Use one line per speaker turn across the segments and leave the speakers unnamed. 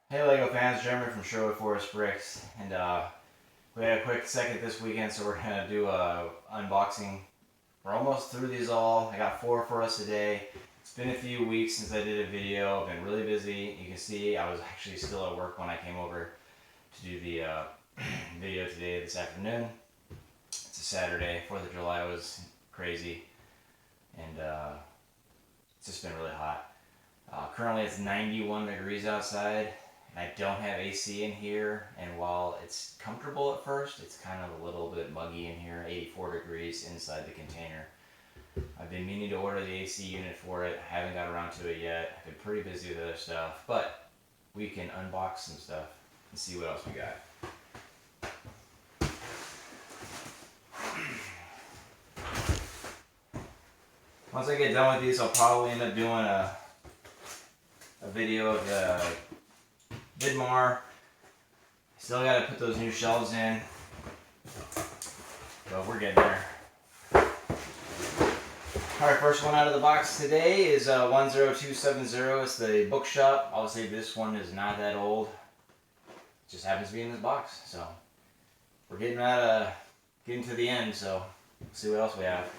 Hey Lego fans, Jeremy from Sherwood Forest Bricks, and we had a quick second this weekend, so we're gonna do a unboxing. We're almost through these all. I got 4 for us today. It's been a few weeks since I did a video. I've been really busy. You can see I was actually still at work when I came over to do the video today, this afternoon. It's a Saturday. 4th of July was crazy, and it's just been really hot. Currently it's 91 degrees outside. I don't have AC in here, and while it's comfortable at first, it's kind of a little bit muggy in here. 84 degrees inside the container. I've been meaning to order the AC unit for it. I haven't got around to it yet. I've been pretty busy with other stuff, but we can unbox some stuff and see what else we got. Once I get done with these, I'll probably end up doing a video of the Vidmar. Still got to put those new shelves in, but we're getting there. Alright, first one out of the box today is 10270. It's the Bookshop. I'll say this one is not that old. It just happens to be in this box. So we're getting to the end, so we'll see what else we have.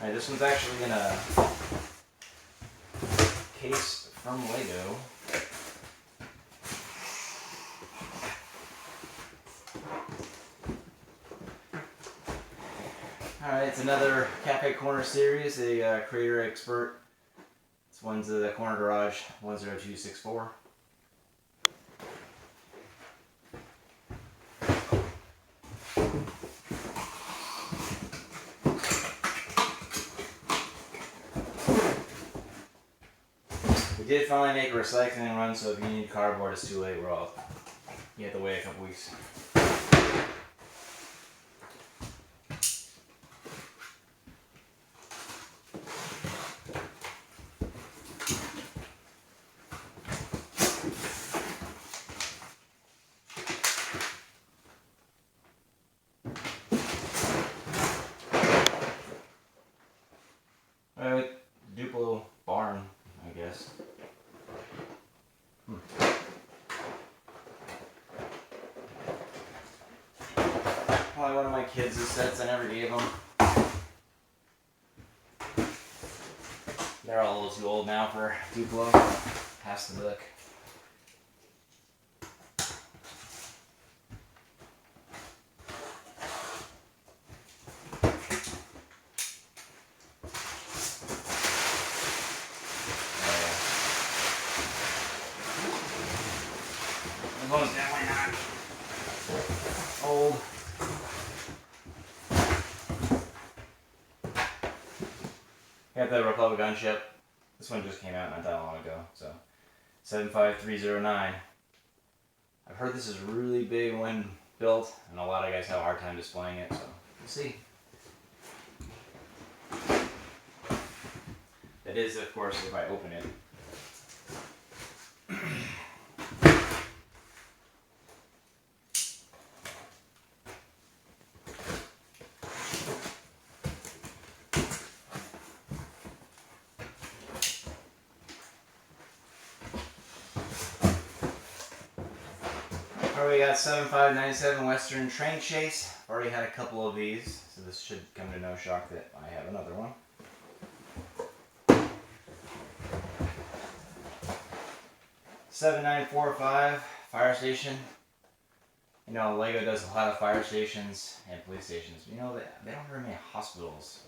Alright, this one's actually in a case from Lego. Alright, it's another Cafe Corner series, the Creator Expert. This one's the Corner Garage 10264. We did finally make a recycling run, so if you need cardboard, it's too late. You have to wait a couple weeks. Alright, Duplo Barn, I guess. Probably one of my kids' sets I never gave them. They're all a little too old now for Duplo. Pass the book. This one's definitely not old. Got the Republic Gunship. This one just came out not that long ago, so 75309. I've heard this is really big when built, and a lot of guys have a hard time displaying it, so we'll see. That is, of course, if I open it. Alright, we got 7597 Western Train Chase. Already had a couple of these, so this should come to no shock that I have another one. $7945 Fire Station. You know, Lego does a lot of fire stations and police stations. You know, they don't very many hospitals.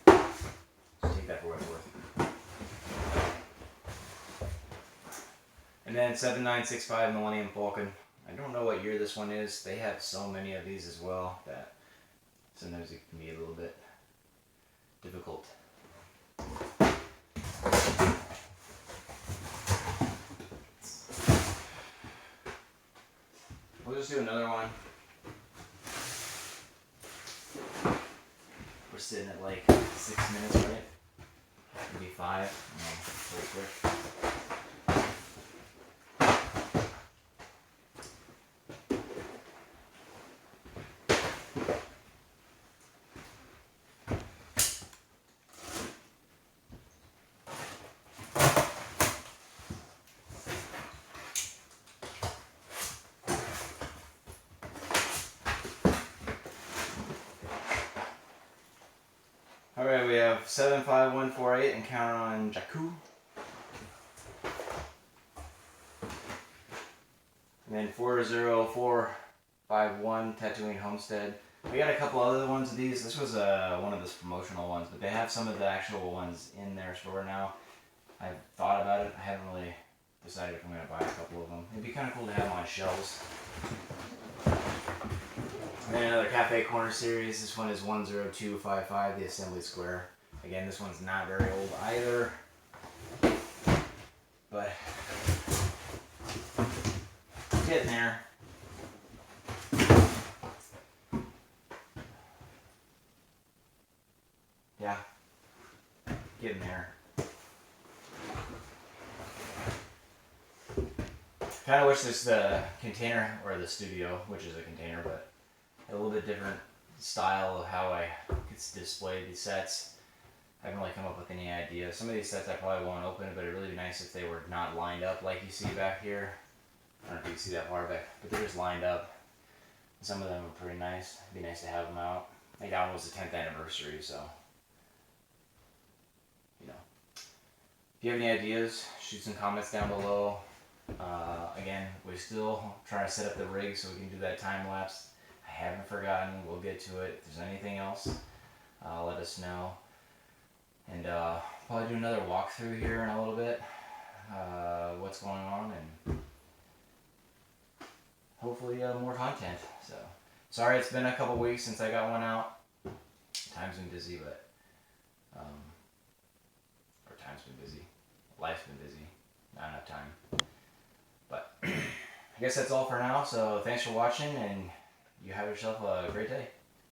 Just take that for what it's worth. And then 7965 Millennium Falcon. I don't know what year this one is. They have so many of these as well that sometimes it can be a little bit difficult. We'll just do another one. We're sitting at like 6 minutes, right? Maybe 5. Pretty quick. Alright, we have 75148 and count on Jakku. And then 40451 Tatooine Homestead. We got a couple other ones of these. This was one of the promotional ones, but they have some of the actual ones in their store now. I've thought about it. I haven't really decided if I'm going to buy a couple of them. It'd be kind of cool to have them on shelves. And then another Cafe Corner series. This one is 10255, the Assembly Square. Again, this one's not very old either. But getting there. Yeah, getting there. Kind of wish the container, or the studio, which is a container, but a little bit different style of how I could display these sets. I haven't really come up with any ideas. Some of these sets I probably won't open, but it'd really be nice if they were not lined up like you see back here. I don't know if you can see that far back, but they're just lined up. Some of them are pretty nice. It'd be nice to have them out. I think that one was the 10th anniversary, so, you know. If you have any ideas, shoot some comments down below. Again, we're still trying to set up the rig so we can do that time lapse. I haven't forgotten. We'll get to it. If there's anything else, let us know. And probably do another walkthrough here in a little bit. What's going on, and hopefully more content. So sorry it's been a couple weeks since I got one out. Time's been busy, but or time's been busy. Life's been busy. Not enough time. But I guess that's all for now. So thanks for watching, and you have yourself a great day.